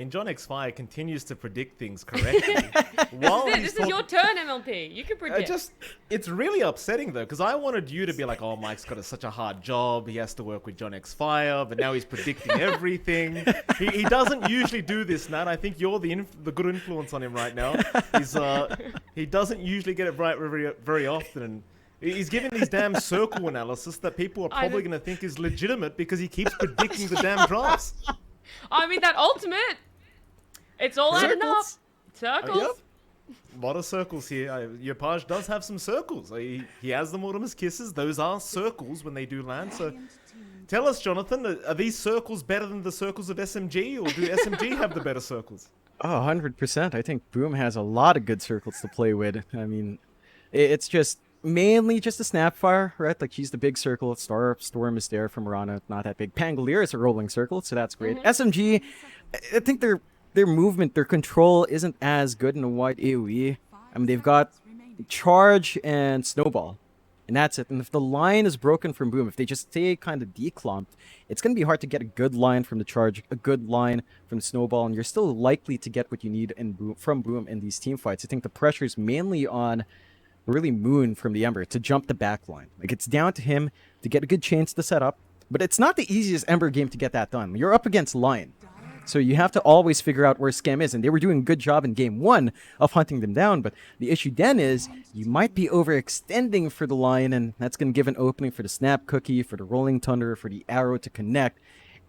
And John X Fire continues to predict things correctly. This is your turn, MLP. You can predict. It's really upsetting though, because I wanted you to be like, oh, Mike's got such a hard job. He has to work with John X Fire, but now he's predicting everything. He doesn't usually do this, Nat. I think you're the good influence on him right now. He doesn't usually get it right very often. And he's giving these damn circle analysis that people are probably going to think is legitimate because he keeps predicting the damn drafts. I mean, that ultimate. It's all adding up. Circles. Yep. A lot of circles here. Your page does have some circles. He has them Autumn's Kisses. Those are circles when they do land. So tell us, Jonathan, are these circles better than the circles of SMG, or do SMG have the better circles? Oh, 100%. I think Boom has a lot of good circles to play with. I mean, it's just mainly just a Snapfire, right? Like, she's the big circle. Storm is there from Mirana. Not that big. Pangolier is a rolling circle, so that's great. SMG, I think their movement, their control isn't as good in a wide AoE. I mean, they've got Charge and Snowball, and that's it. And if the line is broken from Boom, if they just stay kind of declumped, it's going to be hard to get a good line from the Charge, a good line from the Snowball, and you're still likely to get what you need from Boom in these team fights. I think the pressure is mainly on really Moon from the Ember to jump the back line. Like, it's down to him to get a good chance to set up, but it's not the easiest Ember game to get that done. You're up against Lion. So you have to always figure out where Scam is, and they were doing a good job in game 1 of hunting them down, but the issue then is you might be overextending for the Lion, and that's going to give an opening for the Snap Cookie, for the Rolling Thunder, for the Arrow to connect,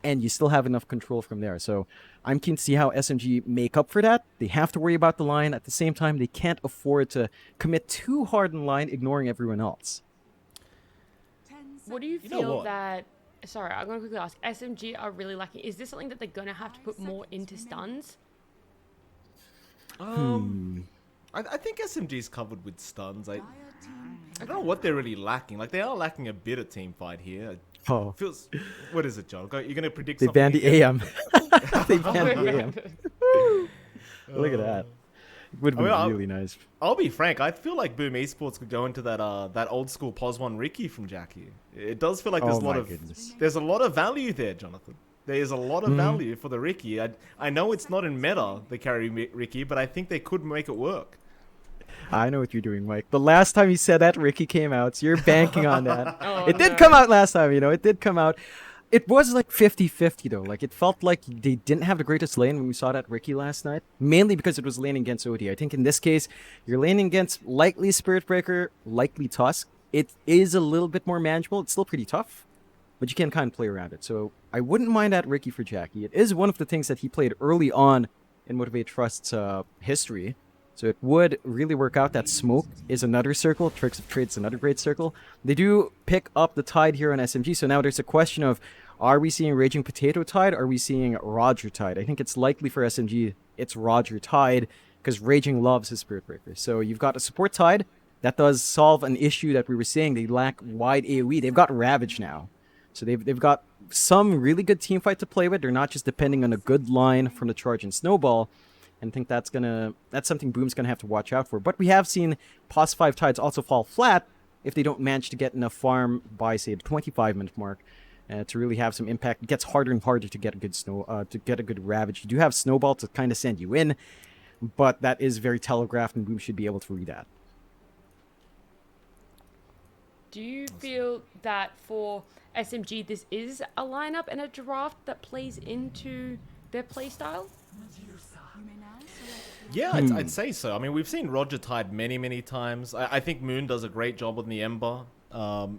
and you still have enough control from there. So I'm keen to see how SMG make up for that. They have to worry about the Lion. At the same time, they can't afford to commit too hard in line, ignoring everyone else. What do you feel that... Sorry, I'm going to quickly ask. SMG are really lacking. Is this something that they're going to have to put more into stuns? I think SMG's covered with stuns. I don't know what they're really lacking. Like, they are lacking a bit of team fight here. Oh. What is it, John? You're going to predict they something? Banned the AM. They banned the AM. Look at that. It would be really nice. I'll be frank. I feel like Boom Esports could go into that old school POS1 Ricky from Jackie. It does feel like there's a lot of value there, Jonathan. There is a lot of value for the Ricky. I know it's not in meta, the carry Ricky, but I think they could make it work. I know what you're doing, Mike. The last time you said that, Ricky came out, so you're banking on that. It did come out last time, it did come out. It was like 50-50 though. Like, it felt like they didn't have the greatest lane when we saw that Ricky last night. Mainly because it was laning against OD. I think in this case, you're laning against likely Spirit Breaker, likely Tusk. It is a little bit more manageable. It's still pretty tough, but you can kind of play around it. So I wouldn't mind that Ricky for Jackie. It is one of the things that he played early on in Motivate Trust's history. So it would really work out. That Smoke is another circle. Tricks of Trade is another great circle. They do pick up the tide here on SMG. So now there's a question of, are we seeing Raging Potato Tide? Are we seeing Roger Tide? I think it's likely for SMG it's Roger Tide because Raging loves his Spirit Breaker. So you've got a support Tide. That does solve an issue that we were saying. They lack wide AoE. They've got Ravage now. So they've got some really good team fight to play with. They're not just depending on a good line from the Charge and Snowball. And I think that's something Boom's gonna have to watch out for. But we have seen POS 5 Tides also fall flat if they don't manage to get enough farm by, say, the 25-minute mark to really have some impact. It gets harder and harder to get a good Ravage. You do have Snowball to kind of send you in, but that is very telegraphed, and Boom should be able to read that. Do you feel that for SMG this is a lineup and a draft that plays into their playstyle? Yeah, I'd say so. I mean, we've seen Roger Tide many times. I think Moon does a great job on the Ember.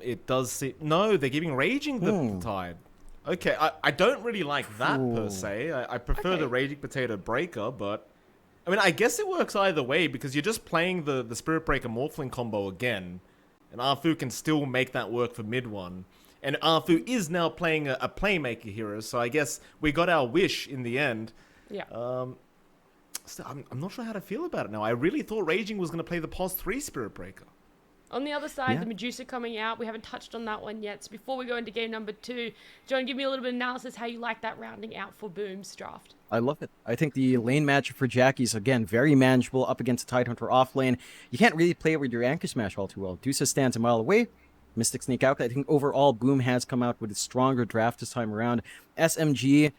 It does no, they're giving Raging the Tide. Okay, I don't really like that per se. I prefer the Raging Potato Breaker, but I mean, I guess it works either way because you're just playing the Spirit Breaker Morphling combo again, and Arfu can still make that work for mid one. And Arfu is now playing a playmaker hero, so I guess we got our wish in the end. Yeah. I'm not sure how to feel about it now. I really thought Raging was going to play the POS 3 Spirit Breaker. On the other side, the Medusa coming out. We haven't touched on that one yet. So before we go into game number 2, John, give me a little bit of analysis how you like that rounding out for Boom's draft. I love it. I think the lane matchup for Jackie's, again, very manageable up against the Tidehunter off lane. You can't really play with your Anchor Smash all too well. Dusa stands a mile away. Mystic Sneak out. I think overall Boom has come out with a stronger draft this time around. SMG,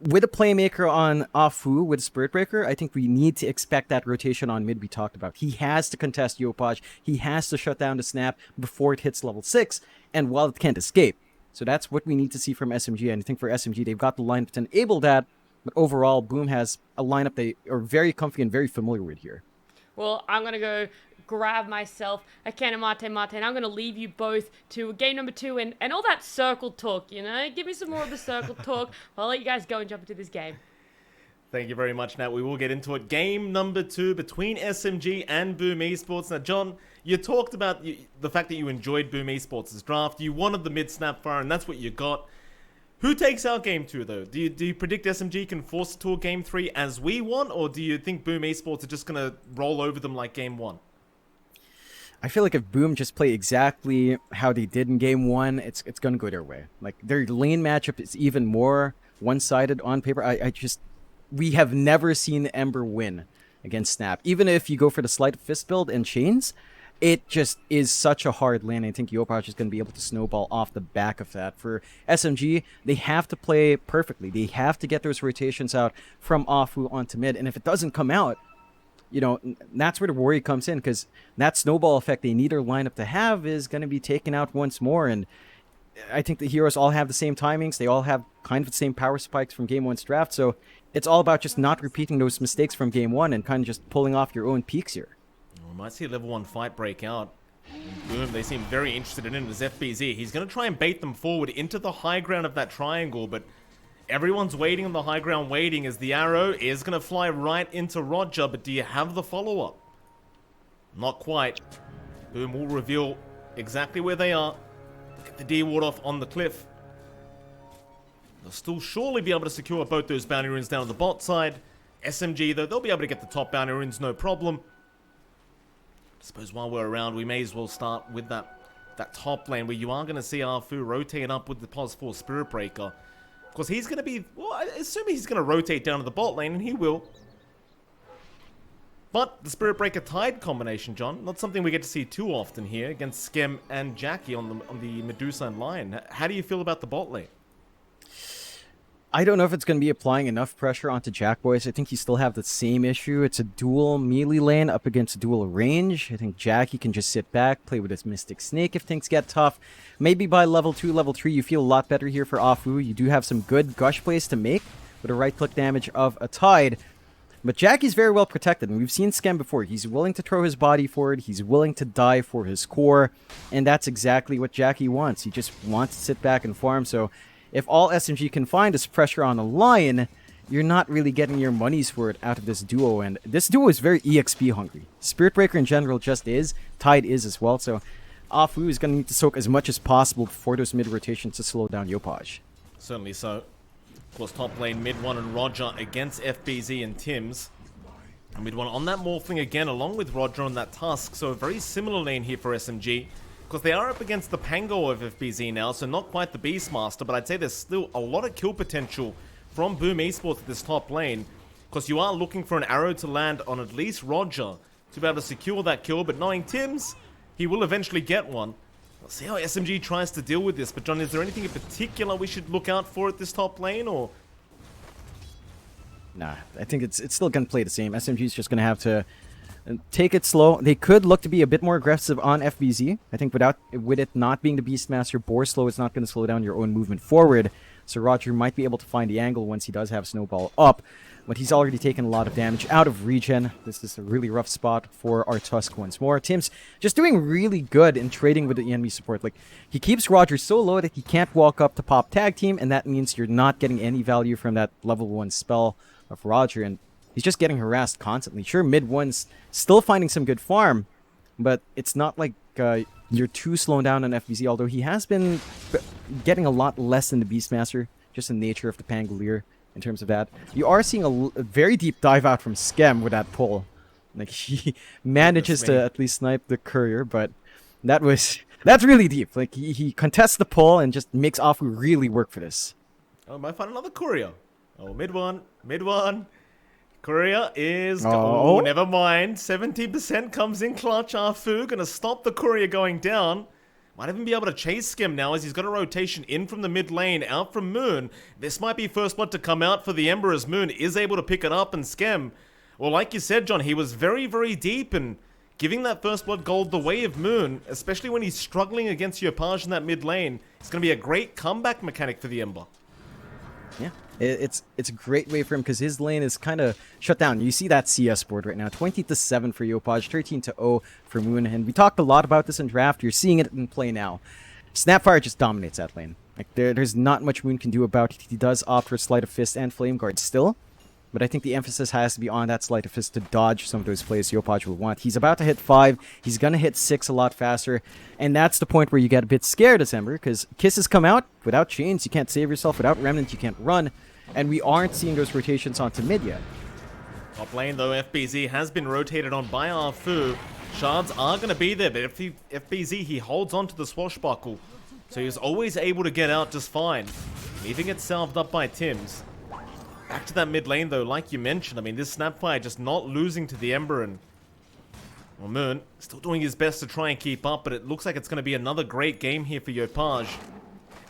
with a playmaker on Afu with Spirit Breaker, I think we need to expect that rotation on mid we talked about. He has to contest Yopaj. He has to shut down the snap before it hits level 6, and while it can't escape. So that's what we need to see from SMG, and I think for SMG, they've got the lineup to enable that, but overall, Boom has a lineup they are very comfy and very familiar with here. Well, I'm going to go grab myself a can of Mate, and I'm going to leave you both to game number 2 and all that circle talk, you know? Give me some more of the circle talk. I'll let you guys go and jump into this game. Thank you very much, Nat. We will get into it. Game number 2 between SMG and Boom Esports. Now, John, you talked about the fact that you enjoyed Boom Esports' draft. You wanted the mid-snap fire, and that's what you got. Who takes out game 2, though? Do you predict SMG can force it to a game 3 as we want, or do you think Boom Esports are just going to roll over them like game 1? I feel like if Boom just play exactly how they did in game 1, it's going to go their way. Like, their lane matchup is even more one-sided on paper. We have never seen Ember win against Snap. Even if you go for the sleight of fist build and chains, it just is such a hard lane. I think Yopaj is going to be able to snowball off the back of that. For SMG, they have to play perfectly. They have to get those rotations out from Afu onto mid. And if it doesn't come out, you know, that's where the worry comes in, because that snowball effect they need their lineup to have is going to be taken out once more. And I think the heroes all have the same timings. They all have kind of the same power spikes from game 1's draft. So it's all about just not repeating those mistakes from game 1 and kind of just pulling off your own peaks here. We might see a level 1 fight break out. Boom, they seem very interested in it as FBZ. He's going to try and bait them forward into the high ground of that triangle, but everyone's waiting on the high ground, waiting as the arrow is going to fly right into Roger, but do you have the follow-up? Not quite. Boom will reveal exactly where they are. Get the D-ward off on the cliff. They'll still surely be able to secure both those bounty runes down on the bot side. SMG, though, they'll be able to get the top bounty runes, no problem. I suppose while we're around, we may as well start with that top lane where you are going to see Afu rotate up with the +4 Spirit Breaker. Of course, he's going to be, well, I assume he's going to rotate down to the bot lane, and he will. But the Spirit Breaker Tide combination, John, not something we get to see too often here against Skem and Jackie on the Medusa line. How do you feel about the bot lane? I don't know if it's going to be applying enough pressure onto Jack Boys. I think you still have the same issue. It's a dual melee lane up against a dual range. I think Jackie can just sit back, play with his Mystic Snake if things get tough. Maybe by level 2, level 3, you feel a lot better here for Afu. You do have some good gush plays to make with a right-click damage of a Tide. But Jackie's very well protected, and we've seen Skem before. He's willing to throw his body forward. He's willing to die for his core, and that's exactly what Jackie wants. He just wants to sit back and farm, so if all SMG can find is pressure on a Lion, you're not really getting your money's worth out of this duo. And this duo is very EXP hungry. Spirit Breaker in general just is. Tide is as well. So Afu is going to need to soak as much as possible before those mid rotations to slow down Yopaj. Certainly so. Of course, top lane, mid 1 and Roger against FBZ and Tims. And mid 1 on that Morphling again, along with Roger on that Tusk. So a very similar lane here for SMG. Because they are up against the Pango of FBZ now, so not quite the Beastmaster, but I'd say there's still a lot of kill potential from Boom Esports at this top lane. Because you are looking for an arrow to land on at least Roger to be able to secure that kill, but knowing Tims, he will eventually get one. We'll see how SMG tries to deal with this, but John, is there anything in particular we should look out for at this top lane, or? Nah, I think it's still going to play the same. SMG's just going to have to take it slow. They could look to be a bit more aggressive on FBZ. I think with it not being the Beastmaster, Boar Slow is not going to slow down your own movement forward. So Roger might be able to find the angle once he does have Snowball up. But he's already taken a lot of damage out of regen. This is a really rough spot for our Tusk once more. Tim's just doing really good in trading with the enemy support. Like, he keeps Roger so low that he can't walk up to pop tag team, and that means you're not getting any value from that level 1 spell of Roger. And he's just getting harassed constantly. Sure, mid 1's still finding some good farm, but it's not like you're too slowed down on FBZ, although he has been getting a lot less than the Beastmaster, just the nature of the Pangolier in terms of that. You are seeing a very deep dive out from Skem with that pull. Like, he manages to at least snipe the courier, but that's really deep. Like, he contests the pull and just makes Afu really work for this. Oh, might find another courier. Oh, mid one. Courier is... Oh, never mind. 70% comes in clutch. Afu gonna stop the courier going down. Might even be able to chase Skem now as he's got a rotation in from the mid lane, out from Moon. This might be first blood to come out for the Ember as Moon is able to pick it up, and Skem, well, like you said, John, he was very, very deep and giving that first blood gold the way of Moon, especially when he's struggling against Yopaj in that mid lane. It's going to be a great comeback mechanic for the Ember. Yeah, it's a great way for him because his lane is kind of shut down. You see that CS board right now, 20-7 for Yopaj, 13-0 for Moon, and we talked a lot about this in draft. You're seeing it in play now. Snapfire just dominates that lane. Like there's not much Moon can do about it. He does opt for Sleight of Fist and Flame Guard still, but I think the emphasis has to be on that Sleight of Fist to dodge some of those plays Yopaj will want. He's about to hit 5. He's going to hit 6 a lot faster. And that's the point where you get a bit scared as Ember, because Kisses come out without chains. You can't save yourself. Without Remnant, you can't run. And we aren't seeing those rotations onto mid yet. Top lane, though, FBZ has been rotated on by Arfu. Shards are going to be there, but FBZ, he holds on to the swashbuckle. So he's always able to get out just fine. Even gets salved up by Tims. Back to that mid lane, though, like you mentioned. I mean, this Snapfire just not losing to the Ember, and well, Moon still doing his best to try and keep up, but it looks like it's going to be another great game here for Yopaj.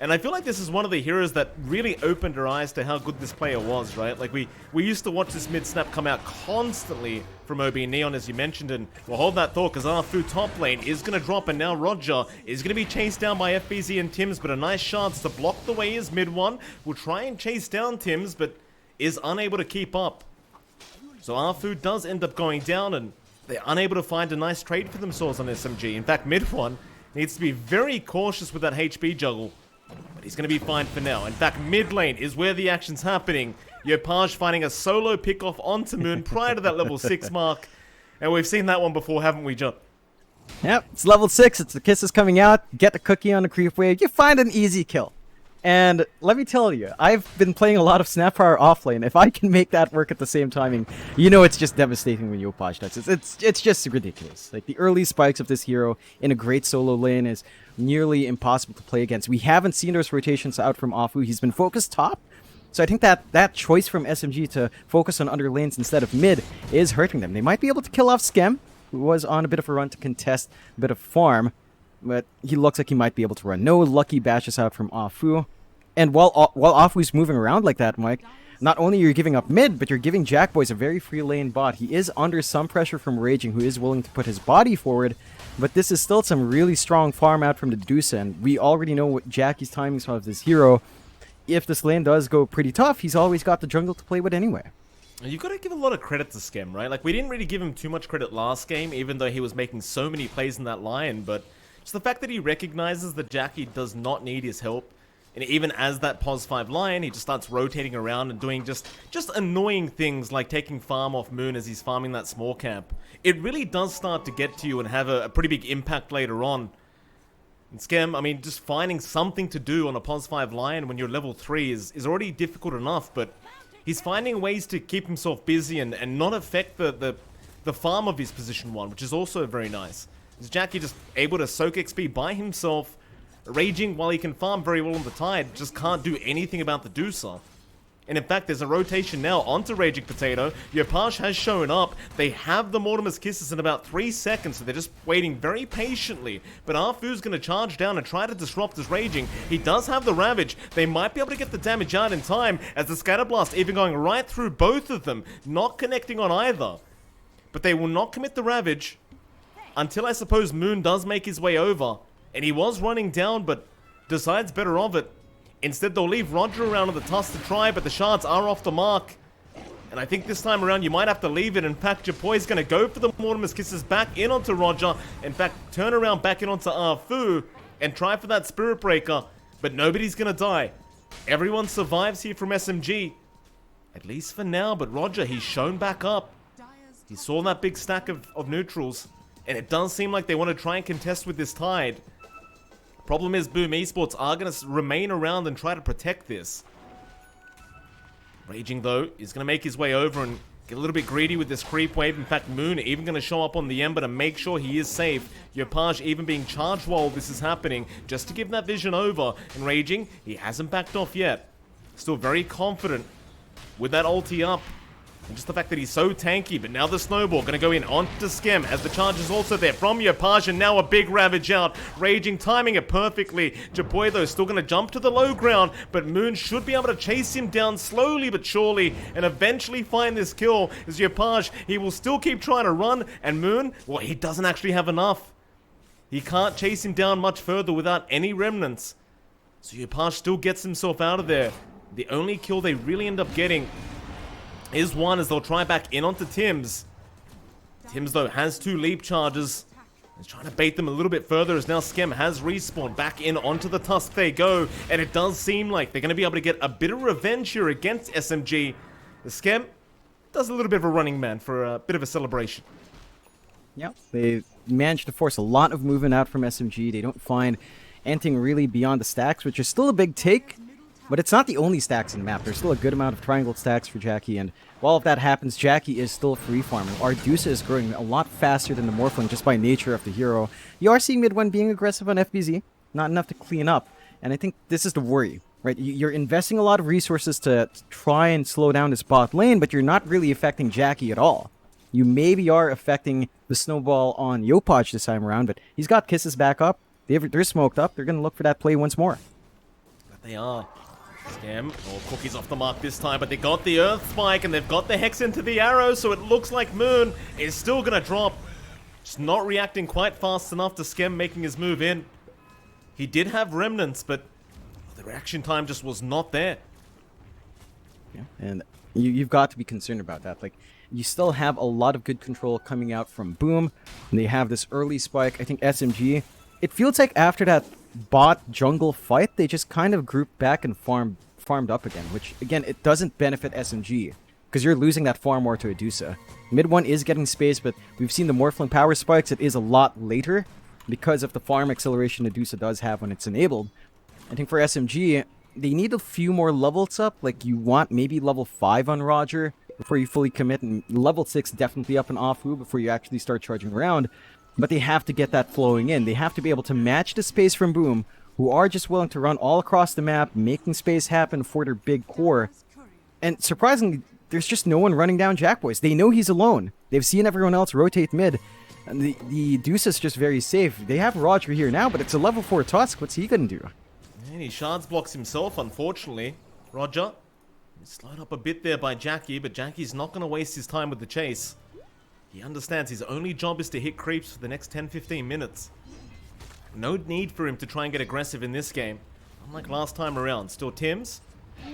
And I feel like this is one of the heroes that really opened our eyes to how good this player was, right? Like, we used to watch this mid-snap come out constantly from OB Neon, as you mentioned, and we'll hold that thought, because Arfu top lane is going to drop, and now Roger is going to be chased down by FBZ and Tims, but a nice chance to block the way his mid one. Will try and chase down Tims, but is unable to keep up. So Arfu does end up going down, and they're unable to find a nice trade for themselves on SMG. In fact, mid one needs to be very cautious with that HP juggle, but he's going to be fine for now. In fact, mid lane is where the action's happening. Yopaj finding a solo pick-off onto Moon prior to that level 6 mark, and we've seen that one before, haven't we, John? Yep, it's level 6, it's the Kisses coming out, get the cookie on the creep wave, you find an easy kill. And let me tell you, I've been playing a lot of Snapfire offlane. If I can make that work at the same timing, you know it's just devastating when Yopaj does it. It's just ridiculous. Like, the early spikes of this hero in a great solo lane is nearly impossible to play against. We haven't seen those rotations out from Afu. He's been focused top. So I think that choice from SMG to focus on under lanes instead of mid is hurting them. They might be able to kill off Skem, who was on a bit of a run to contest a bit of farm, but he looks like he might be able to run. No lucky bashes out from Afu. And while Afu's moving around like that, Mike, not only are you giving up mid, but you're giving Jackboys a very free lane bot. He is under some pressure from Raging, who is willing to put his body forward, but this is still some really strong farm out from the Deuce, and we already know what Jackie's timings are of this hero. If this lane does go pretty tough, he's always got the jungle to play with anyway. You've got to give a lot of credit to Skem, right? Like, we didn't really give him too much credit last game, even though he was making so many plays in that line, but just the fact that he recognizes that Jackie does not need his help, and even as that pos 5 line, he just starts rotating around and doing just annoying things like taking farm off Moon as he's farming that small camp. It really does start to get to you and have a pretty big impact later on. And Skem, I mean, just finding something to do on a pos 5 line when you're level 3 is already difficult enough, but he's finding ways to keep himself busy and not affect the farm of his position 1, which is also very nice. Is Jackie just able to soak XP by himself, Raging, while he can farm very well on the Tide, just can't do anything about the Deucer. And in fact, there's a rotation now onto Raging Potato. Yopaj has shown up. They have the Mortimer's Kisses in about 3 seconds, so they're just waiting very patiently. But Arfu's going to charge down and try to disrupt his Raging. He does have the Ravage. They might be able to get the damage out in time, as the Scatterblast even going right through both of them, not connecting on either. But they will not commit the Ravage until, I suppose, Moon does make his way over. And he was running down, but decides better of it. Instead, they'll leave Roger around on the tusk to try, but the shards are off the mark. And I think this time around, you might have to leave it. In fact, Japoy's going to go for the Mortimer's Kisses back in onto Roger. In fact, turn around back in onto Arfu and try for that Spirit Breaker. But nobody's going to die. Everyone survives here from SMG. At least for now, but Roger, he's shown back up. He saw that big stack of neutrals. And it does seem like they want to try and contest with this Tide. Problem is, Boom Esports are going to remain around and try to protect this. Raging, though, is going to make his way over and get a little bit greedy with this creep wave. In fact, Moon even going to show up on the Ember to make sure he is safe. Yopaj even being charged while this is happening, just to give that vision over. And Raging, he hasn't backed off yet. Still very confident with that ulti up. And just the fact that he's so tanky, but now the snowball gonna go in onto Skem as the charge is also there from Yopaj, and now a big ravage out. Raging, timing it perfectly. Japoy though still gonna jump to the low ground, but Moon should be able to chase him down slowly but surely and eventually find this kill. As Yopaj, he will still keep trying to run, and Moon, well, he doesn't actually have enough. He can't chase him down much further without any remnants. So Yopaj still gets himself out of there. The only kill they really end up getting is one as they'll try back in onto Tims. Tims though has 2 leap charges. He's trying to bait them a little bit further as now Skem has respawned. Back in onto the Tusk they go. And it does seem like they're going to be able to get a bit of revenge here against SMG. The Skem does a little bit of a running man for a bit of a celebration. Yeah, they managed to force a lot of movement out from SMG. They don't find anything really beyond the stacks, which is still a big take. But it's not the only stacks in the map. There's still a good amount of triangle stacks for Jackie, and while if that happens, Jackie is still free farming. Ardusa is growing a lot faster than the Morphling just by nature of the hero. You are seeing mid-1 being aggressive on FBZ, not enough to clean up, and I think this is the worry, right? You're investing a lot of resources to try and slow down this bot lane, but you're not really affecting Jackie at all. You maybe are affecting the snowball on Yopaj this time around, but he's got kisses back up. They're smoked up. They're going to look for that play once more. But they are. Skem, Cookie's off the mark this time, but they got the Earth Spike and they've got the Hex into the arrow, so it looks like Moon is still gonna drop. Just not reacting quite fast enough to Skem making his move in. He did have remnants, but the reaction time just was not there. Yeah, and you've got to be concerned about that. Like, you still have a lot of good control coming out from Boom, and they have this early spike. I think SMG, it feels like after that bot jungle fight, they just kind of grouped back and farmed up again, which again, it doesn't benefit SMG because you're losing that farm war to Adusa. Mid-1 is getting space, but we've seen the Morphling power spikes. It is a lot later because of the farm acceleration Adusa does have when it's enabled. I think for SMG, they need a few more levels up. Like, you want maybe level 5 on Roger before you fully commit, and level 6 definitely up and off before you actually start charging around. But they have to get that flowing in. They have to be able to match the space from Boom, who are just willing to run all across the map, making space happen for their big core. And surprisingly, there's just no one running down Jackboys. They know he's alone. They've seen everyone else rotate mid. And the Deuce is just very safe. They have Roger here now, but it's a level 4 Tusk. What's he gonna do? And he shards blocks himself, unfortunately. Roger, he's slowed up a bit there by Jackie, but Jackie's not gonna waste his time with the chase. He understands his only job is to hit creeps for the next 10-15 minutes. No need for him to try and get aggressive in this game. Unlike last time around. Still Tims,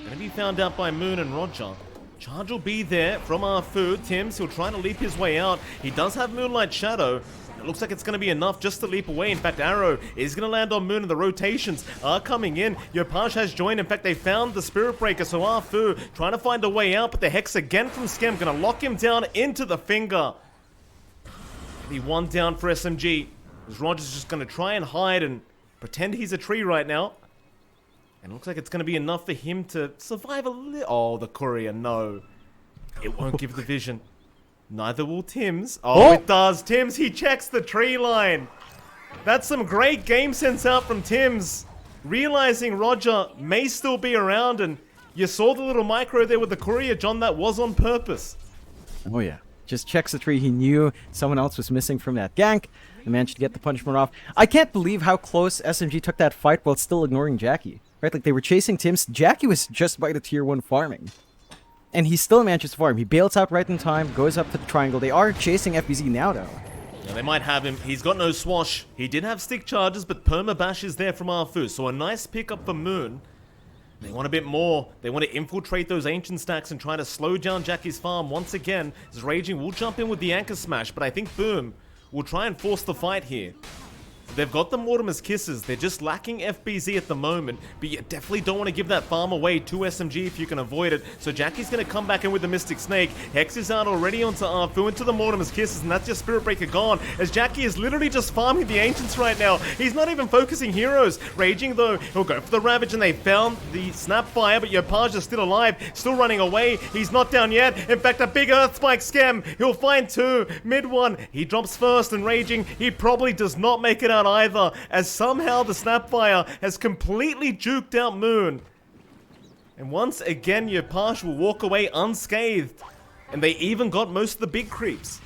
gonna be found out by Moon and Roger. Charge will be there from our food. Tims, he'll try to leap his way out. He does have Moonlight Shadow. It looks like it's going to be enough just to leap away. In fact, Arrow is going to land on Moon, and the rotations are coming in. Yopaj has joined. In fact, they found the Spirit Breaker, so Arfu trying to find a way out, but the Hex again from Skem going to lock him down into the finger. The one down for SMG. As Roger's just going to try and hide and pretend he's a tree right now. And it looks like it's going to be enough for him to survive a little. Oh, the courier, no. It won't give the vision. Neither will Tims. Oh, it does. Tims, he checks the tree line. That's some great game sense out from Tims. Realizing Roger may still be around, and you saw the little micro there with the courier, John. That was on purpose. Oh, yeah. Just checks the tree. He knew someone else was missing from that gank and managed to get the punishment off. I can't believe how close SMG took that fight while still ignoring Jackie. Right? Like, they were chasing Tims. Jackie was just by the tier 1 farming. And he still manages to farm. He bails out right in time, goes up to the triangle. They are chasing FBZ now, though. Yeah, they might have him. He's got no swash. He did have stick charges, but permabash is there from Arfu. So a nice pickup for Moon. They want a bit more. They want to infiltrate those ancient stacks and try to slow down Jackie's farm once again. As Raging will jump in with the anchor smash, but I think Boom will try and force the fight here. They've got the Mortimer's Kisses. They're just lacking FBZ at the moment, but you definitely don't want to give that farm away to SMG if you can avoid it. So Jackie's going to come back in with the Mystic Snake. Hex is out already onto Arfu, into the Mortimer's Kisses, and that's your Spirit Breaker gone, as Jackie is literally just farming the Ancients right now. He's not even focusing heroes. Raging, though, he'll go for the Ravage, and they found the Snapfire, but Yopaj is still alive, still running away. He's not down yet. In fact, a big Earth Spike Skem. He'll find 2. Mid 1, he drops first, and Raging, he probably does not make it out either, as somehow the Snapfire has completely juked out Moon. And once again, Yopaj will walk away unscathed. And they even got most of the big creeps.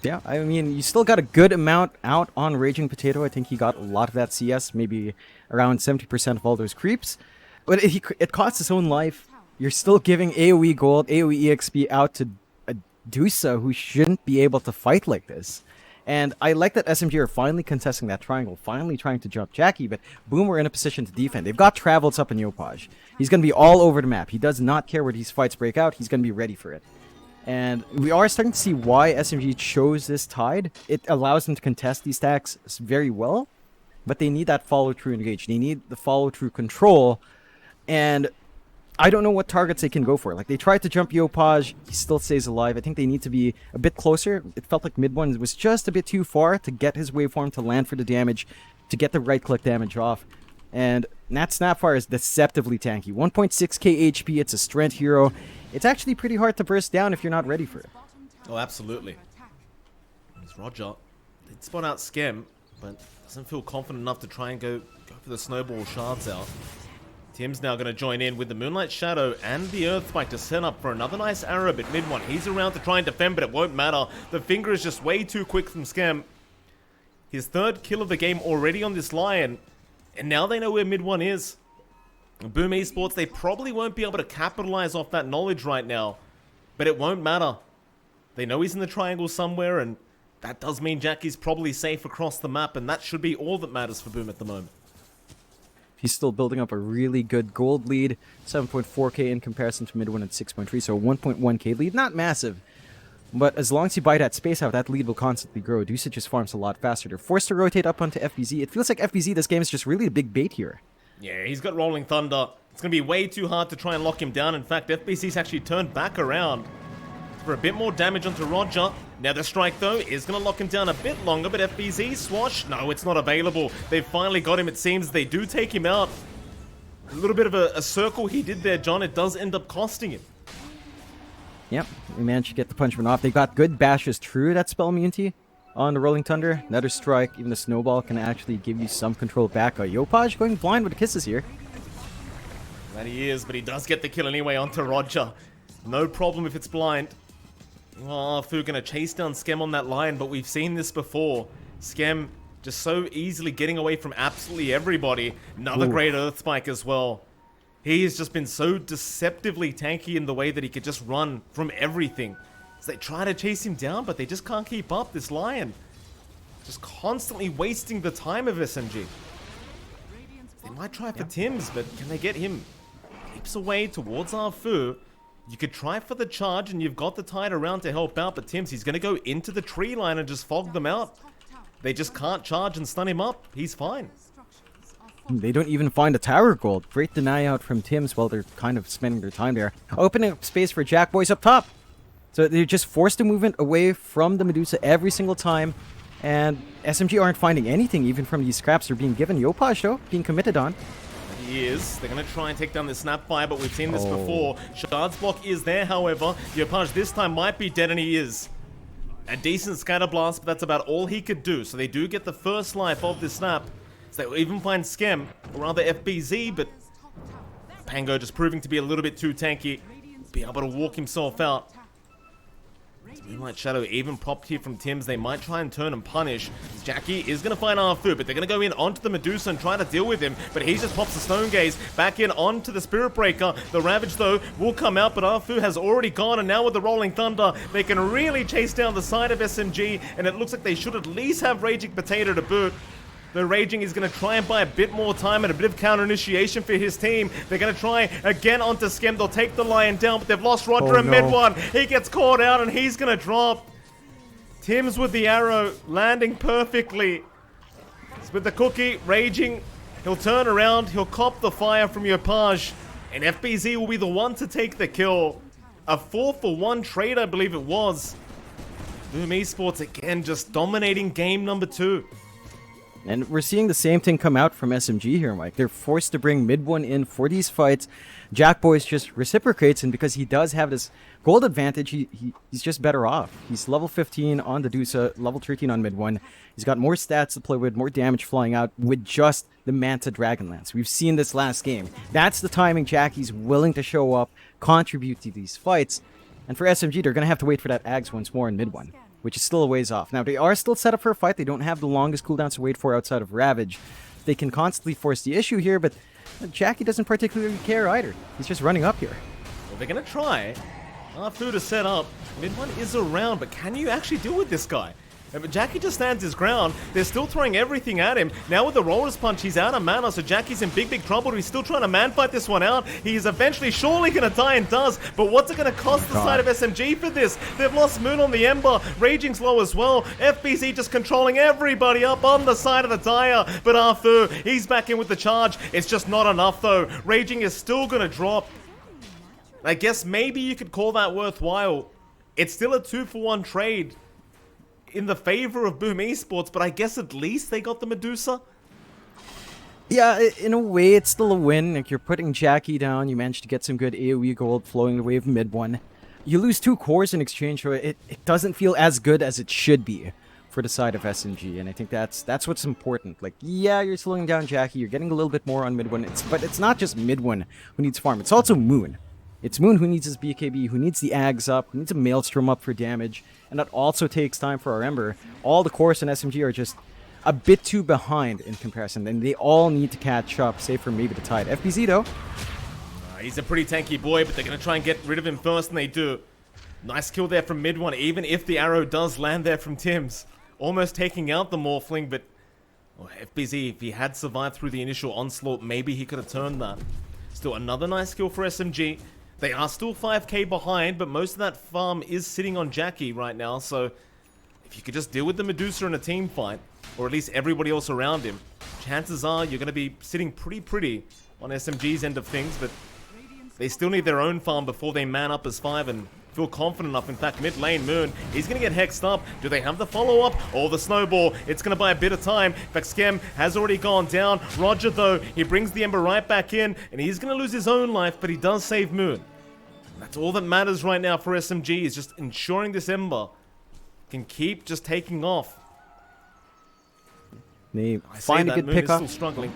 Yeah, I mean, you still got a good amount out on Raging Potato. I think he got a lot of that CS, maybe around 70% of all those creeps. But it costs his own life. You're still giving AoE gold, AoE EXP out to a Dusa who shouldn't be able to fight like this. And I like that SMG are finally contesting that triangle, finally trying to jump Jackie, but Boom are in a position to defend. They've got Travels up in Yopaj. He's going to be all over the map. He does not care where these fights break out. He's going to be ready for it. And we are starting to see why SMG chose this Tide. It allows them to contest these stacks very well, but they need that follow-through engage. They need the follow-through control, and I don't know what targets they can go for. Like, they tried to jump Yopaj, he still stays alive. I think they need to be a bit closer. It felt like mid one was just a bit too far to get his waveform to land for the damage, to get the right-click damage off. And Nat Snapfire is deceptively tanky. 1.6k HP, it's a strength hero. It's actually pretty hard to burst down if you're not ready for it. Oh, absolutely. It's Roger. Did spot out Skem, but doesn't feel confident enough to try and go for the snowball shards out. Tim's now going to join in with the Moonlight Shadow and the Earth Spike to set up for another nice Arab at mid one. He's around to try and defend, but it won't matter. The finger is just way too quick from Skem. His third kill of the game already on this Lion, and now they know where mid one is. Boom Esports, they probably won't be able to capitalize off that knowledge right now, but it won't matter. They know he's in the triangle somewhere, and that does mean Jackie's probably safe across the map, and that should be all that matters for Boom at the moment. He's still building up a really good gold lead, 7.4k in comparison to mid one at 6.3, so 1.1k lead, not massive. But as long as you buy that space out, that lead will constantly grow. Dusa just farms a lot faster. They're forced to rotate up onto FBZ. It feels like FBZ this game is just really a big bait here. Yeah, he's got Rolling Thunder. It's going to be way too hard to try and lock him down. In fact, FBC's actually turned back around for a bit more damage onto Roger. Now the strike, though, is going to lock him down a bit longer, but FBZ, Swash, no, it's not available. They've finally got him, it seems. They do take him out. A little bit of a circle he did there, John. It does end up costing him. Yep, we managed to get the punishment off. They got good bashes through that spell immunity on the Rolling Thunder. Another strike, even the Snowball can actually give you some control back. Yopaj going blind with the kisses here. That he is, but he does get the kill anyway onto Roger. No problem if it's blind. Oh, Fu gonna chase down Skem on that line, but we've seen this before. Skem just so easily getting away from absolutely everybody. Another great Earth Spike as well. He has just been so deceptively tanky in the way that he could just run from everything. So they try to chase him down, but they just can't keep up. This Lion just constantly wasting the time of SMG. They might try for Tim's, but can they get him keeps away towards our Fu? You could try for the charge, and you've got the Tide around to help out, but Tim's, he's going to go into the tree line and just fog them out. They just can't charge and stun him up. He's fine. They don't even find a tower gold. Great deny out from Tim's while they're kind of spending their time there. Opening up space for Jack Boys up top. So they're just forced to movement away from the Medusa every single time. And SMG aren't finding anything even from these scraps they're being given. Yopaj, though, being committed on. He is. They're going to try and take down the Snapfire, but we've seen this before. Shard's block is there, however. Yopaj this time might be dead, and he is. A decent scatter blast, but that's about all he could do. So they do get the first life of this snap. So they will even find Skem, or rather FBZ, but Pango just proving to be a little bit too tanky. Be able to walk himself out. Moonlight Shadow even propped here from Tim's. They might try and turn and punish. Jackie is going to find Arfu, but they're going to go in onto the Medusa and try to deal with him. But he just pops the Stone Gaze back in onto the Spirit Breaker. The Ravage, though, will come out, but Arfu has already gone. And now with the Rolling Thunder, they can really chase down the side of SMG. And it looks like they should at least have Raging Potato to boot. The Raging is going to try and buy a bit more time and a bit of counter initiation for his team. They're going to try again onto Skem. They'll take the Lion down, but they've lost Roger in mid one. He gets caught out and he's going to drop. Tim's with the arrow, landing perfectly. With the cookie, Raging. He'll turn around. He'll cop the fire from Yopaj. And FBZ will be the one to take the kill. A 4-for-1 trade, I believe it was. Boom Esports again just dominating game number 2. And we're seeing the same thing come out from SMG here, Mike. They're forced to bring mid one in for these fights. Jack Boys just reciprocates, and because he does have this gold advantage, he's just better off. He's level 15 on the Dusa, level 13 on mid one. He's got more stats to play with, more damage flying out with just the Manta Dragonlance. We've seen this last game. That's the timing Jackie's willing to show up, contribute to these fights. And for SMG, they're going to have to wait for that Ags once more in mid one, which is still a ways off. Now, they are still set up for a fight. They don't have the longest cooldowns to wait for outside of Ravage. They can constantly force the issue here, but Jackie doesn't particularly care either. He's just running up here. Well, they're going to try. Food to set up. Mid one is around, but can you actually deal with this guy? But Jackie just stands his ground. They're still throwing everything at him. Now with the Roller's Punch, he's out of mana, so Jackie's in big trouble. He's still trying to man-fight this one out. He's eventually surely going to die and does. But what's it going to cost the side of SMG for this? They've lost Moon on the Ember. Raging's low as well. FBZ just controlling everybody up on the side of the Dire. But Arfu, he's back in with the charge. It's just not enough though. Raging is still going to drop. I guess maybe you could call that worthwhile. It's still a 2-for-1 trade in the favor of Boom Esports, but I guess at least they got the Medusa. Yeah, in a way, it's still a win. Like, you're putting Jackie down, you managed to get some good AoE gold flowing the way of mid one. You lose 2 cores in exchange, so it doesn't feel as good as it should be for the side of SMG, and I think that's what's important. Like, yeah, you're slowing down Jackie, you're getting a little bit more on mid one, but it's not just mid one who needs farm, it's also Moon. It's Moon who needs his BKB, who needs the Ags up, who needs a Maelstrom up for damage, and that also takes time for our Ember. All the cores in SMG are just a bit too behind in comparison, and they all need to catch up, save for maybe the Tide. FBZ, though. He's a pretty tanky boy, but they're going to try and get rid of him first, and they do. Nice kill there from mid one, even if the arrow does land there from Tim's. Almost taking out the Morphling, but FBZ, if he had survived through the initial onslaught, maybe he could have turned that. Still another nice kill for SMG. They are still 5k behind, but most of that farm is sitting on Jackie right now, so if you could just deal with the Medusa in a team fight, or at least everybody else around him, chances are you're going to be sitting pretty on SMG's end of things, but they still need their own farm before they man up as 5 and feel confident enough. In fact, mid lane, Moon, he's going to get hexed up. Do they have the follow-up? Or the snowball? It's going to buy a bit of time. In fact, Skem has already gone down. Roger, though, he brings the Ember right back in, and he's going to lose his own life, but he does save Moon. That's all that matters right now for SMG, is just ensuring this Ember can keep just taking off. They find a good Moon pickup. Is still struggling.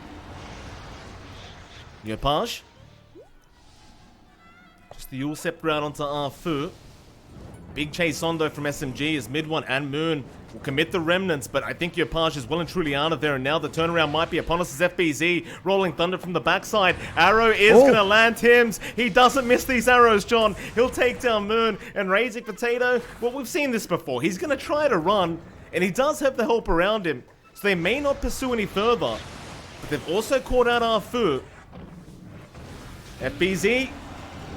Yopaj. Just the Yule Scepter out onto Arfu. Big chase on though from SMG as mid one and Moon will commit the remnants, but I think Yopaj is well and truly out of there, and now the turnaround might be upon us as FBZ rolling thunder from the backside. Arrow is gonna land Tim's. He doesn't miss these arrows, John. He'll take down Moon, and Raising Potato, well, we've seen this before. He's gonna try to run, and he does have the help around him, so they may not pursue any further, but they've also caught out Arfu. FBZ,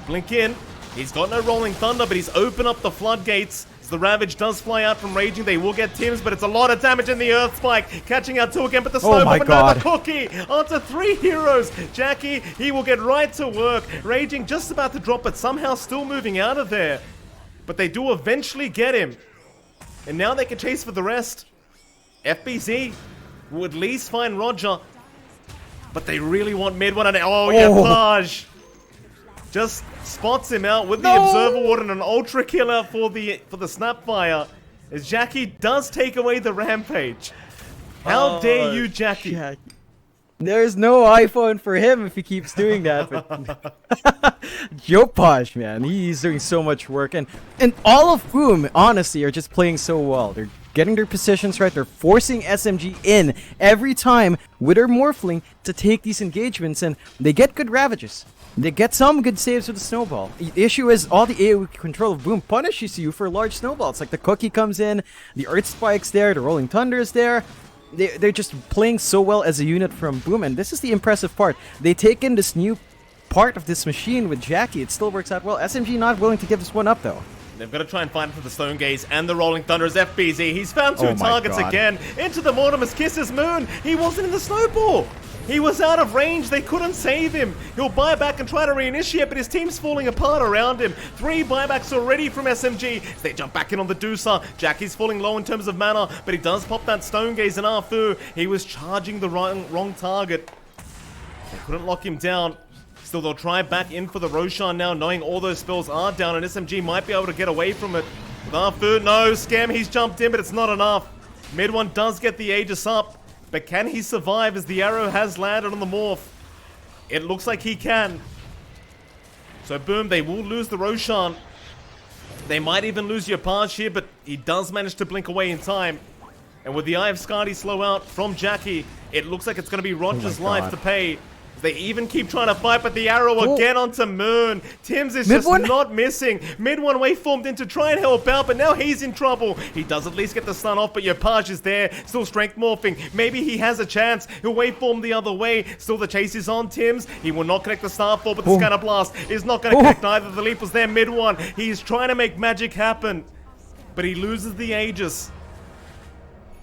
blink in. He's got no rolling thunder, but he's opened up the floodgates. As the Ravage does fly out from Raging, they will get Tim's, but it's a lot of damage in the Earth Spike. Catching out 2 again, but the snowball, but now the cookie onto 3 heroes. Jackie, he will get right to work. Raging just about to drop, but somehow still moving out of there. But they do eventually get him. And now they can chase for the rest. FBZ will at least find Roger. But they really want mid one, and Paj just spots him out with the Observer Ward and an Ultra Kill out for the Snapfire, as Jackie does take away the Rampage. How dare you, Jackie? There's no iPhone for him if he keeps doing that. Yopaj, man, he's doing so much work, and all of Boom, honestly, are just playing so well. They're getting their positions right. They're forcing SMG in every time with their Morphling to take these engagements, and they get good Ravages. They get some good saves with the snowball. The issue is all the AoE control of Boom punishes you for large snowballs. Like the cookie comes in, the Earth Spike's there, the Rolling Thunder is there. They're just playing so well as a unit from Boom, and this is the impressive part. They take in this new part of this machine with Jackie. It still works out well. SMG not willing to give this one up, though. They've got to try and find it for the Stone Gaze and the Rolling Thunder as FBZ. He's found 2 targets again. Into the Mortimer's Kisses Moon. He wasn't in the snowball. He was out of range. They couldn't save him. He'll buy back and try to reinitiate, but his team's falling apart around him. 3 buybacks already from SMG. They jump back in on the Deucer. Jackie's falling low in terms of mana, but he does pop that Stone Gaze in Arfu. He was charging the wrong target. They couldn't lock him down. Still, they'll try back in for the Roshan now, knowing all those spells are down, and SMG might be able to get away from it. With Arfu, no, Scam, he's jumped in, but it's not enough. Mid one does get the Aegis up, but can he survive as the arrow has landed on the Morph? It looks like he can. So boom, they will lose the Roshan. They might even lose Yopaj here, but he does manage to blink away in time. And with the Eye of Skadi slow out from Jackie, it looks like it's going to be Roger's life to pay. They even keep trying to fight, but the arrow again onto Moon. Tim's is just not missing. Mid one waveformed in to try and help out, but now he's in trouble. He does at least get the stun off, but Yopaj is there, still strength morphing. Maybe he has a chance. He'll waveform the other way. Still the chase is on Tim's. He will not connect the Starfall, but the Scanner Blast is not going to connect either. The leap was there mid one. He's trying to make magic happen, but he loses the Aegis.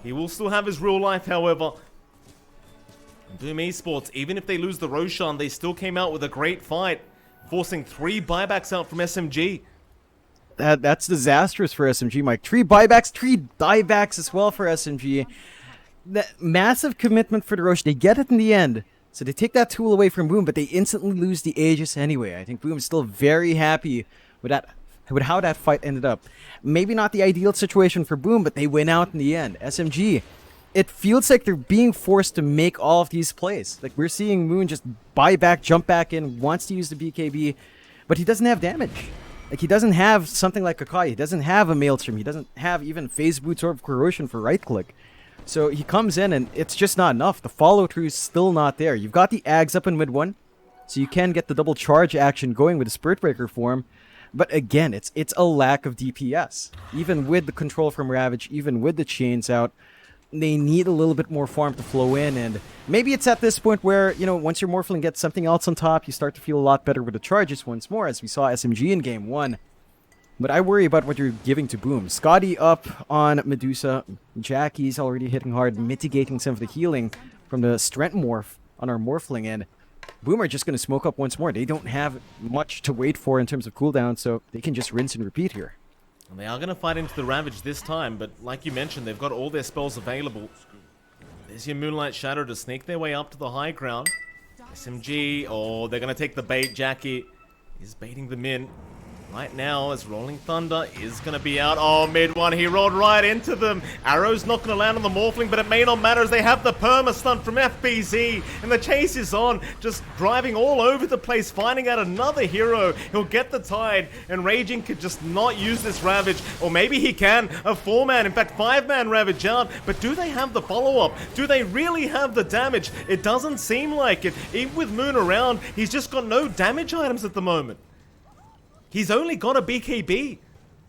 He will still have his real life, however. Boom Esports, even if they lose the Roshan, they still came out with a great fight, forcing 3 buybacks out from SMG. That's disastrous for SMG, Mike. 3 buybacks, 3 diebacks as well for SMG. That massive commitment for the Roshan. They get it in the end. So they take that tool away from Boom, but they instantly lose the Aegis anyway. I think Boom is still very happy with how that fight ended up. Maybe not the ideal situation for Boom, but they win out in the end. SMG, it feels like they're being forced to make all of these plays. Like, we're seeing Moon just buy back, jump back in, wants to use the BKB, but he doesn't have damage. Like, he doesn't have something like Akai. He doesn't have a Maelstrom. He doesn't have even Phase Boots or Corrosion for right-click. So he comes in, and it's just not enough. The follow-through is still not there. You've got the Ags up in mid one, so you can get the double charge action going with the Spirit Breaker form. But again, it's a lack of DPS. Even with the control from Ravage, even with the chains out, they need a little bit more farm to flow in, and maybe it's at this point where, you know, once your Morphling gets something else on top, you start to feel a lot better with the charges once more, as we saw SMG in Game 1. But I worry about what you're giving to Boom. Scotty up on Medusa. Jackie's already hitting hard, mitigating some of the healing from the Strength Morph on our Morphling, and Boom are just going to smoke up once more. They don't have much to wait for in terms of cooldown, so they can just rinse and repeat here. And they are going to fight into the Ravage this time, but like you mentioned, they've got all their spells available. There's your Moonlight Shadow to sneak their way up to the high ground. SMG, oh, they're going to take the bait. Jackie is baiting them in. Right now, as Rolling Thunder is going to be out. Oh, mid one, he rolled right into them. Arrow's not going to land on the Morphling, but it may not matter as they have the perma stun from FBZ. And the chase is on, just driving all over the place, finding out another hero. He'll get the Tide, and Raging could just not use this Ravage. Or maybe he can. A 4-man, in fact 5-man Ravage out. But do they have the follow-up? Do they really have the damage? It doesn't seem like it. Even with Moon around, he's just got no damage items at the moment. He's only got a BKB.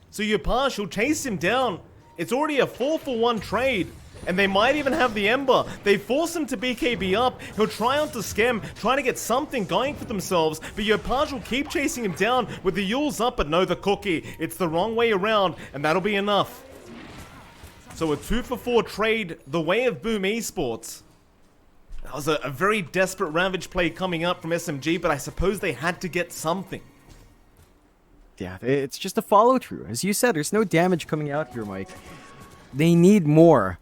So Yopaj will chase him down. It's already a 4-for-1 trade. And they might even have the Ember. They force him to BKB up. He'll try onto Skem, trying to get something going for themselves. But Yopaj will keep chasing him down with the Yules up, but no, the cookie. It's the wrong way around, and that'll be enough. So a 2-for-4 trade, the way of Boom Esports. That was a very desperate Ravage play coming up from SMG, but I suppose they had to get something. Yeah, it's just a follow-through. As you said, there's no damage coming out here, Mike. They need more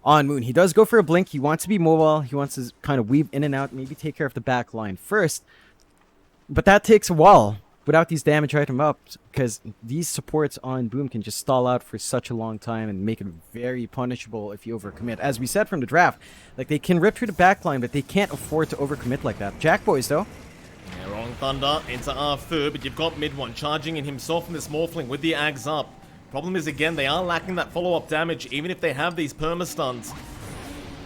on Moon. He does go for a blink. He wants to be mobile. He wants to kind of weave in and out, maybe take care of the back line first. But that takes a while without these damage item up, because these supports on Boom can just stall out for such a long time and make it very punishable if you overcommit. As we said from the draft, like, they can rip through the back line, but they can't afford to overcommit like that. Jack Boys, though. Yeah, Rolling Thunder into R3, but you've got mid one charging in himself and this Morphling with the Ags up. Problem is, again, they are lacking that follow-up damage, even if they have these perma-stuns.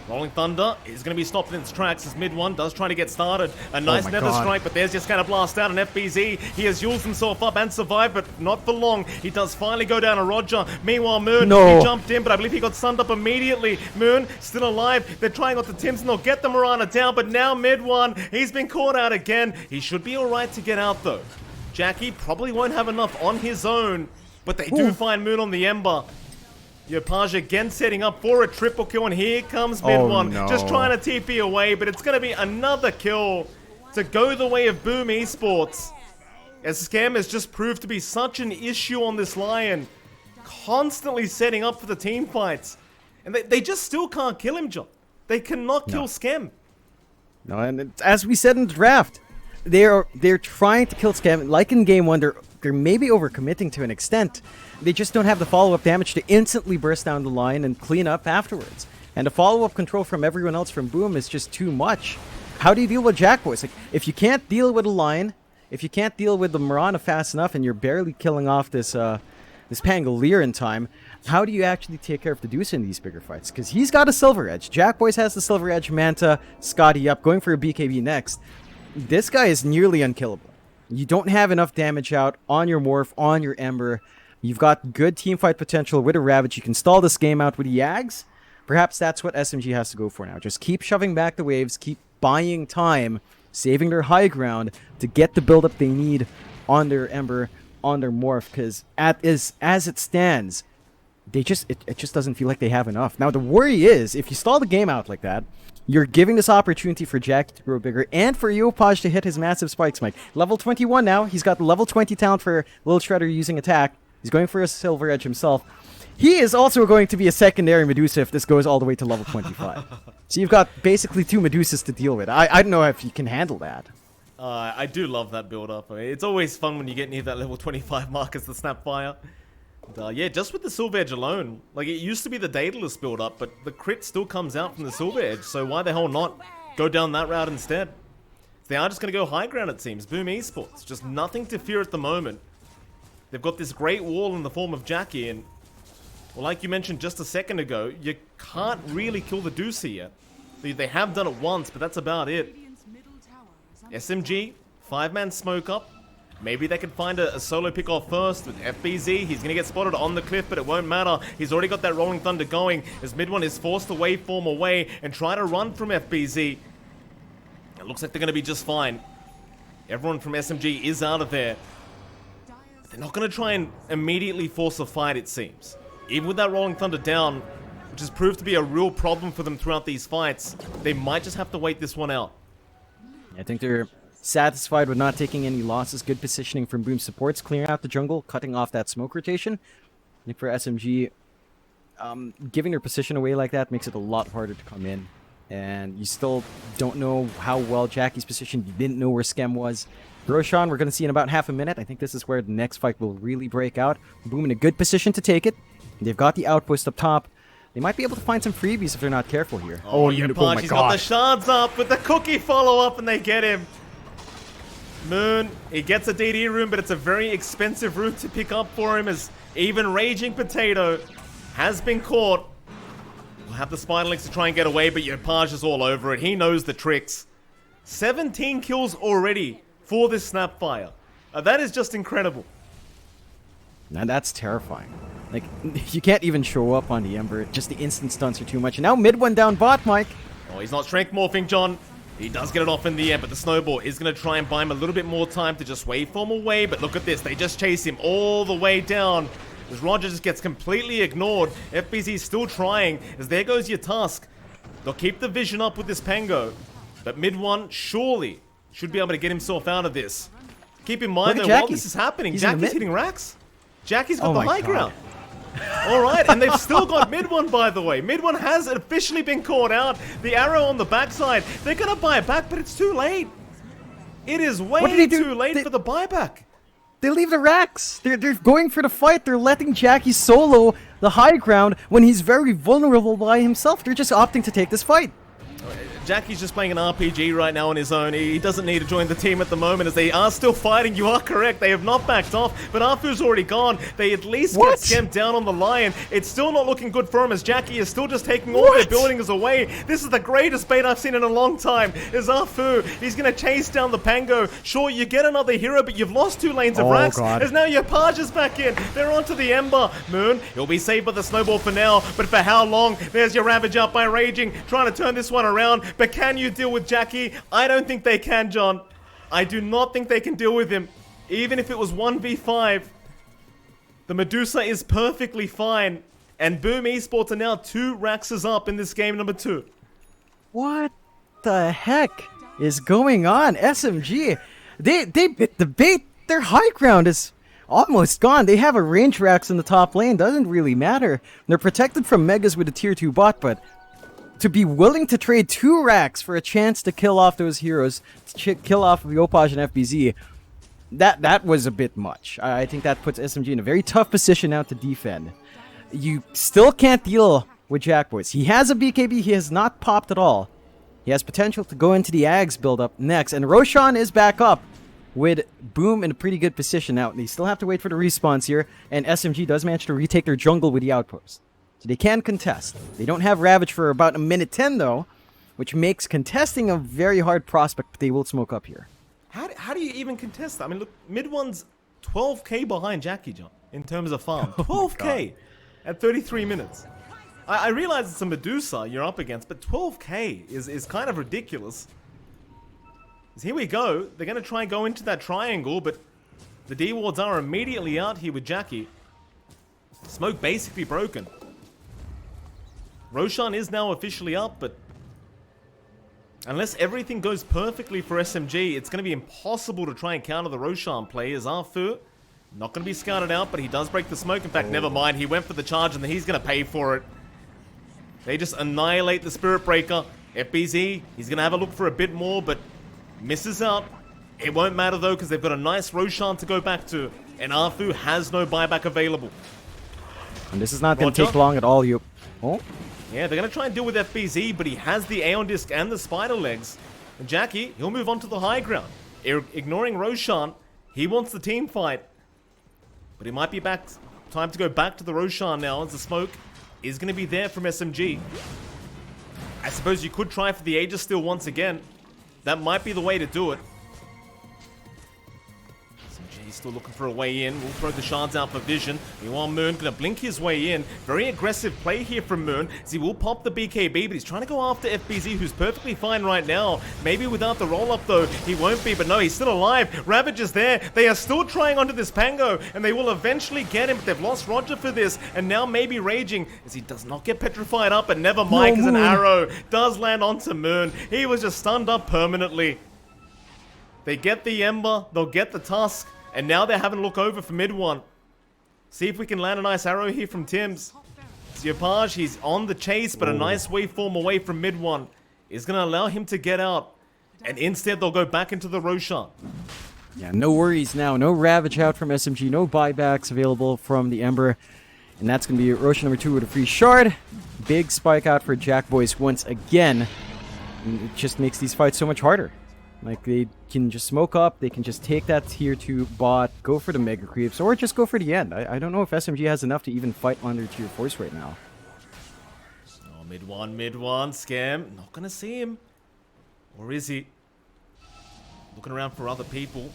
Rolling Thunder is going to be stopped in its tracks as mid one does try to get started. A nice Nether Strike, but there's just going to blast out an FBZ. He has Yules himself up and survived, but not for long. He does finally go down to Roger. Meanwhile, Moon, he jumped in, but I believe he got stunned up immediately. Moon, still alive. They're trying on the Tims, and they'll get the Mirana down, but now mid one, he's been caught out again. He should be alright to get out, though. Jackie probably won't have enough on his own, but they do find Moon on the Ember. Yopaj again setting up for a triple kill, and here comes mid one, just trying to TP away, but it's going to be another kill to go the way of Boom Esports. As Scam has just proved to be such an issue on this Lion, constantly setting up for the team fights. And they just still can't kill him, John. They cannot kill Scam. No, and as we said in the draft, they're trying to kill Scam. Like in game one, they're maybe overcommitting to an extent. They just don't have the follow-up damage to instantly burst down the line and clean up afterwards. And the follow-up control from everyone else from Boom is just too much. How do you deal with Jack Boys? Like, if you can't deal with a line, if you can't deal with the Mirana fast enough, and you're barely killing off this this Pangolier in time, how do you actually take care of the Deuce in these bigger fights? Because he's got a Silver Edge. Jack Boys has the Silver Edge, Manta, Scotty up, going for a BKB next. This guy is nearly unkillable. You don't have enough damage out on your Morph, on your Ember. You've got good teamfight potential with a Ravage. You can stall this game out with Yags. Perhaps that's what SMG has to go for now. Just keep shoving back the waves, keep buying time, saving their high ground to get the build-up they need on their Ember, on their Morph, because as it stands, it just doesn't feel like they have enough. Now, the worry is, if you stall the game out like that, you're giving this opportunity for Jack to grow bigger and for Yopaj to hit his massive spikes, Mike. Level 21 now. He's got the level 20 talent for Little Shredder using attack. He's going for a Silver Edge himself. He is also going to be a secondary Medusa if this goes all the way to level 25. So you've got basically 2 Medusas to deal with. I don't know if you can handle that. I do love that build-up. I mean, it's always fun when you get near that level 25 mark as the Snapfire. Yeah, just with the Silver Edge alone, like it used to be the Daedalus build-up, but the crit still comes out from the Silver Edge, so why the hell not go down that route instead? They are just going to go high ground, it seems. Boom Esports, just nothing to fear at the moment. They've got this great wall in the form of Jackie, and well, like you mentioned just a second ago, you can't really kill the Deuce yet. They have done it once, but that's about it. SMG, 5-man smoke up. Maybe they can find a solo pick off first with FBZ. He's going to get spotted on the cliff, but it won't matter. He's already got that Rolling Thunder going as Mid One is forced to waveform away and try to run from FBZ. It looks like they're going to be just fine. Everyone from SMG is out of there. But they're not going to try and immediately force a fight, it seems. Even with that Rolling Thunder down, which has proved to be a real problem for them throughout these fights, they might just have to wait this one out. I think they're satisfied with not taking any losses. Good positioning from Boom supports, clearing out the jungle, cutting off that smoke rotation. I think for SMG, giving their position away like that makes it a lot harder to come in. And you still don't know how well Jackie's positioned. You didn't know where Skem was. Roshan, we're going to see in about half a minute. I think this is where the next fight will really break out. Boom in a good position to take it. They've got the outpost up top. They might be able to find some freebies if they're not careful here. Oh my God. He's got the shards up with the cookie follow-up, and they get him. Moon, he gets a DD room, but it's a very expensive room to pick up for him, as even Raging Potato has been caught. We'll have the Spiderlings to try and get away, but Yopaj is all over it. He knows the tricks. 17 kills already for this Snapfire. That is just incredible. Now that's terrifying. Like, you can't even show up on the Ember. Just the instant stunts are too much. And now Mid One down bot, Mike. Oh, he's not strength morphing, John. He does get it off in the end, but the Snowball is going to try and buy him a little bit more time to just waveform away. But look at this. They just chase him all the way down as Roger just gets completely ignored. FBZ still trying, as there goes your task. They'll keep the vision up with this Pango, but Mid One surely should be able to get himself out of this. Keep in mind, though, while this is happening, Jackie's hitting racks. Jackie's got the high ground. Alright, and they've still got Mid One, by the way. Mid One has officially been caught out. The arrow on the backside. They're going to buy it back, but it's too late. It is way too late for the buyback. They leave the racks. They're going for the fight. They're letting Jackie solo the high ground when he's very vulnerable by himself. They're just opting to take this fight. Jackie's just playing an RPG right now on his own. He doesn't need to join the team at the moment, as they are still fighting. You are correct. They have not backed off, but Arfu's already gone. They at least get Skem down on the Lion. It's still not looking good for him, as Jackie is still just taking all their buildings away. This is the greatest bait I've seen in a long time. Is Arfu. He's going to chase down the Pango. Sure, you get another hero, but you've lost 2 lanes of racks. As now Yopaj is back in. They're onto the Ember. Moon, he'll be saved by the Snowball for now, but for how long? There's your Ravage out by Raging, trying to turn this one around. But can you deal with Jackie? I don't think they can, John. I do not think they can deal with him. Even if it was 1v5, the Medusa is perfectly fine. And Boom Esports are now 2 Raxes up in this game number 2. What the heck is going on? SMG, they bit the bait. Their high ground is almost gone. They have a range Rax in the top lane. Doesn't really matter. They're protected from Megas with a tier 2 bot, but to be willing to trade 2 racks for a chance to kill off those heroes, to kill off Yopaj and FBZ, that was a bit much. I think that puts SMG in a very tough position now to defend. You still can't deal with Jack Boys. He has a BKB. He has not popped at all. He has potential to go into the Ags build-up next, and Roshan is back up. with Boom in a pretty good position now. They still have to wait for the respawns here, and SMG does manage to retake their jungle with the outpost. So they can contest. They don't have Ravage for about a minute 10 though, which makes contesting a very hard prospect, but they will smoke up here. How do you even contest that? I mean, look, mid one's 12k behind Jackie John in terms of farm. 12k at 33 minutes. I realize it's a Medusa you're up against, but 12k is kind of ridiculous. Here we go. They're going to try and go into that triangle, but the D-wards are immediately out here with Jackie. Smoke basically broken. Roshan is now officially up, but unless everything goes perfectly for SMG, it's going to be impossible to try and counter the Roshan play. As Arfu, not going to be scouted out, but he does break the smoke. In fact, never mind. He went for the charge, and then he's going to pay for it. They just annihilate the Spirit Breaker. FBZ, he's going to have a look for a bit more, but misses out. It won't matter, though, because they've got a nice Roshan to go back to, and Arfu has no buyback available. And this is not going to take long at all. Oh? Yeah, they're going to try and deal with FBZ, but he has the Aeon Disc and the Spider Legs. And Jackie, he'll move on to the high ground. Ignoring Roshan, he wants the team fight. But it might be time to go back to the Roshan now, as the smoke is going to be there from SMG. I suppose you could try for the Aegis Steel once again. That might be the way to do it. SMG still looking for a way in. We'll throw the shards out for vision. Meanwhile, Moon gonna blink his way in. Very aggressive play here from Moon, as he will pop the BKB, but he's trying to go after FBZ, who's perfectly fine right now. Maybe without the roll-up, though, he won't be, but no, he's still alive. Ravage is there. They are still trying onto this Pango, and they will eventually get him, but they've lost Roger for this, and now maybe Raging, as he does not get petrified up, and never mind, because an arrow does land onto Moon. He was just stunned up permanently. They get the Ember, they'll get the Tusk, and now they're having a look over for mid one. See if we can land a nice arrow here from Tim's. Yopaj, he's on the chase, but a nice waveform away from mid one is going to allow him to get out. And instead, they'll go back into the Roshan. Yeah, no worries now. No Ravage out from SMG. No buybacks available from the Ember. And that's going to be Roshan number 2 with a free shard. Big spike out for Jack Boys once again. And it just makes these fights so much harder. Like, they can just smoke up, they can just take that tier 2 bot, go for the mega creeps, or just go for the end. I don't know if SMG has enough to even fight on their tier 4s right now. Oh, mid one, Scam. Not gonna see him. Or is he? Looking around for other people.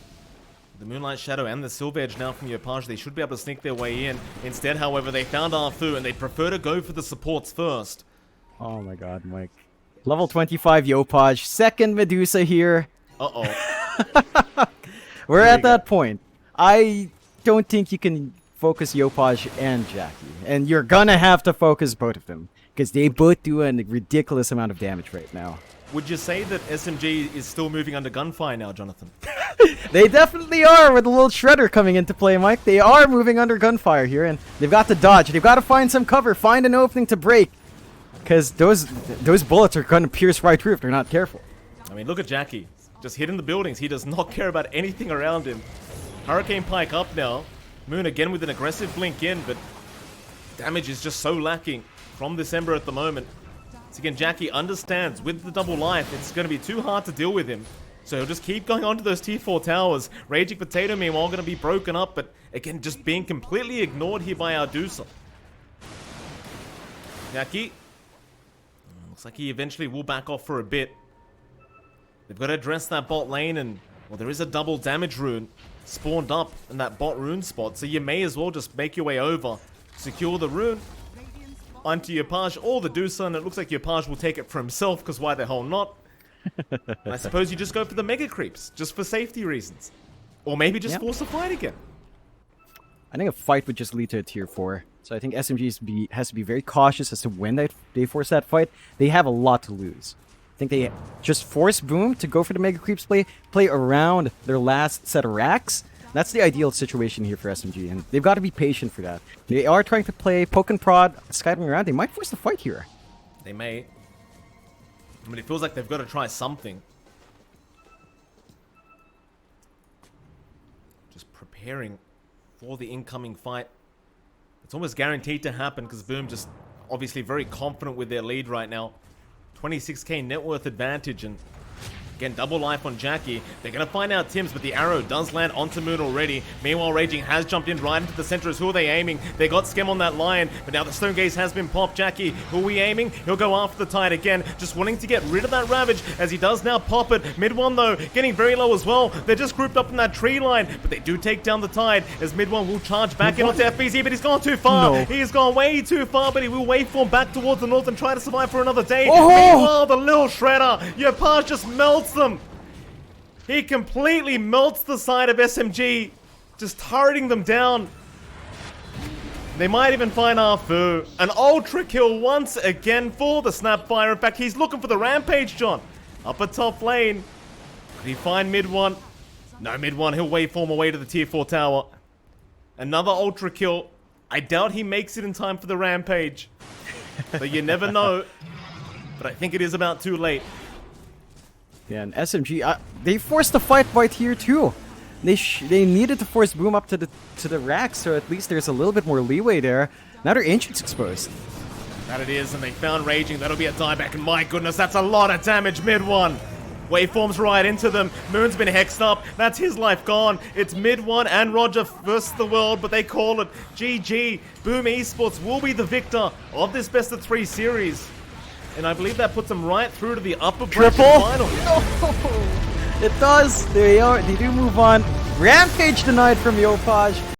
The Moonlight Shadow and the Silver Edge now from Yopaj, they should be able to sneak their way in. Instead, however, they found Arfu, and they prefer to go for the supports first. Oh my god, Mike. Level 25 Yopaj, second Medusa here. Uh-oh. We're at that point. I don't think you can focus Yopaj and Jackie. And you're gonna have to focus both of them. Because they both do a ridiculous amount of damage right now. Would you say that SMG is still moving under gunfire now, Jonathan? They definitely are, with a little shredder coming into play, Mike. They are moving under gunfire here, and they've got to dodge. They've got to find some cover, find an opening to break. Because those bullets are going to pierce right through if they're not careful. I mean, look at Jackie. Just hitting the buildings. He does not care about anything around him. Hurricane Pike up now. Moon again with an aggressive blink in, but damage is just so lacking from this Ember at the moment. So again, Jackie understands with the double life, it's going to be too hard to deal with him. So he'll just keep going onto those T4 towers. Raging Potato, meanwhile, going to be broken up, but again, just being completely ignored here by Ardusa. Jackie. Looks like he eventually will back off for a bit. They've got to address that bot lane, and, well, there is a double damage rune spawned up in that bot rune spot, so you may as well just make your way over, secure the rune onto Yopaj or the Dusa, and it looks like Yopaj will take it for himself, because why the hell not? And I suppose you just go for the mega creeps, just for safety reasons. Or maybe just force a fight again. I think a fight would just lead to a tier 4. So I think SMG has to be very cautious as to when they force that fight. They have a lot to lose. I think they just force Boom to go for the mega creeps play around their last set of racks. That's the ideal situation here for SMG, and they've got to be patient for that. They are trying to play poke and prod, skyping around. They might force the fight here. They may. I mean, it feels like they've got to try something. Just preparing for the incoming fight. It's almost guaranteed to happen because Boom just obviously very confident with their lead right now. 26k net worth advantage, and Again, double life on Jackie. They're going to find out Tim's, but the arrow does land onto Moon already. Meanwhile, Raging has jumped in right into the center. Who are they aiming? They got Skem on that line, but now the Stone Gaze has been popped. Jackie, who are we aiming? He'll go after the Tide again, just wanting to get rid of that Ravage, as he does now pop it. Mid one, though, getting very low as well. They're just grouped up in that tree line, but they do take down the Tide, as Mid one will charge back in onto FBZ, but he's gone too far. No. He has gone way too far, but he will waveform back towards the north and try to survive for another day. Oh! Meanwhile, the little Shredder, Yopaj just melts them. He completely melts the side of SMG, just turreting them down. They might even find Arfu. An ultra kill once again for the Snapfire. In fact, he's looking for the Rampage, John. Up at top lane. Could he find mid one? No, mid one. He'll waveform away to the tier 4 tower. Another ultra kill. I doubt he makes it in time for the Rampage. But you never know. But I think it is about too late. Yeah, and SMG, they forced the fight by tier 2. They needed to force Boom up to the rack, so at least there's a little bit more leeway there. Now their Ancient's exposed. That it is, and they found Raging. That'll be a dieback, and my goodness, that's a lot of damage mid one. Waveforms right into them. Moon's been hexed up. That's his life gone. It's mid one and Roger versus the world, but they call it GG. Boom Esports will be the victor of this best of 3 series. And I believe that puts them right through to the upper bracket final. No! It does! They do move on. Rampage denied from Yopaj.